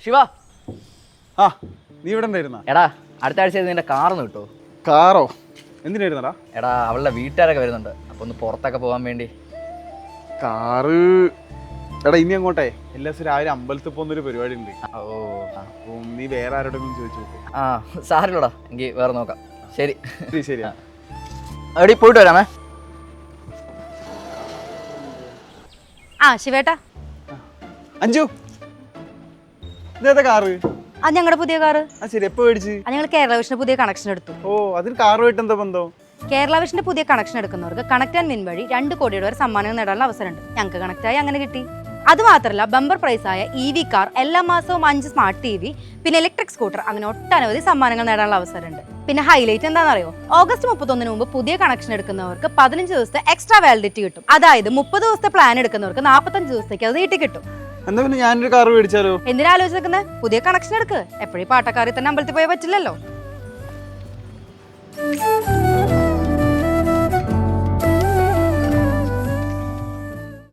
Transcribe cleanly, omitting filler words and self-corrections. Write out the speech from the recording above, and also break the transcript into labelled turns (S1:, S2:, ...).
S1: ശിവ,
S2: ആ നീ ഇവിടെ ഉണ്ടായിരുന്ന?
S1: എടാ അടുത്ത ആഴ്ച നിന്റെ കാറൊന്ന് കിട്ടോ?
S2: കാറോ? എന്തിനായിരുന്നടാ?
S1: എടാ അവളുടെ വീട്ടുകാരൊക്കെ വരുന്നുണ്ട്, അപ്പൊ ഒന്ന് പുറത്തൊക്കെ പോകാൻ വേണ്ടി.
S2: കാറ് എടാ ഇനി അങ്ങോട്ടെ എല്ലാ ദിവസവും രാവിലെ അമ്പലത്തിൽ പോകുന്നൊരു പരിപാടി ഉണ്ട്.
S1: ഓ
S2: അപ്പം നീ വേറെ ആരോടെങ്കിലും ചോദിച്ചു നോക്കും.
S1: ആ സാരില്ലടാ, എങ്കിൽ വേറെ നോക്കാം. ശരി
S2: ശരിയാ.
S1: എടി പോയിട്ട് വരാമേ.
S3: ആ ശിവേട്ടാ,
S2: അഞ്ജു ഇതേതാ കാറ്?
S3: അത് ഞങ്ങളുടെ പുതിയ കാറ്.
S2: ആ ശരി, എപ്പോ മേടിച്ച്?
S3: അത് ഞങ്ങൾ കേരള വിഷന്റെ പുതിയ കണക്ഷൻ എടുത്തു.
S2: ഓ, അതിന് കാറുമായിട്ട് എന്താ ബന്ധം?
S3: കേരള വിഷന്റെ പുതിയ കണക്ഷൻ എടുക്കുന്നവർക്ക് കണക്ട് ആൻഡ് വിൻ വഴി 2 കോടിയുടെ വരെ സമ്മാനങ്ങൾ നേടാനുള്ള അവസരമുണ്ട്. ഞങ്ങൾക്ക് കണക്ട് ആയി അങ്ങനെ കിട്ടി. അത് മാത്രമല്ല, ബമ്പർ പ്രൈസായ EV കാർ, എല്ലാ മാസവും 5 സ്മാർട്ട് TV, പിന്നെ ഇലക്ട്രിക് സ്കൂട്ടർ, അങ്ങനെ ഒട്ടനവധി സമ്മാനങ്ങൾ നേടാനുള്ള അവസരമുണ്ട്. പിന്നെ ഹൈലൈറ്റ് എന്താണെന്നറിയോ? ഓഗസ്റ്റ് 31 മുമ്പ് പുതിയ കണക്ഷൻ എടുക്കുന്നവർക്ക് 15 ദിവസത്തെ എക്സ്ട്രാ വാലിഡിറ്റി കിട്ടും. അതായത് 30 ദിവസത്തെ പ്ലാൻ എടുക്കുന്നവർക്ക് 45 ദിവസത്തേക്ക് അത് നീട്ടി കിട്ടും.
S2: എന്നാ പിന്നെ ഞാനൊരു കാറ് മേടിച്ചാലോ?
S3: എന്തിനാ ആലോചിക്കുന്നത്? പുതിയ കണക്ഷൻ എടുക്ക്. എപ്പോഴും പാട്ടക്കാരിൽ തന്നെ അമ്പലത്തിൽ പോയാൽ പറ്റില്ലല്ലോ.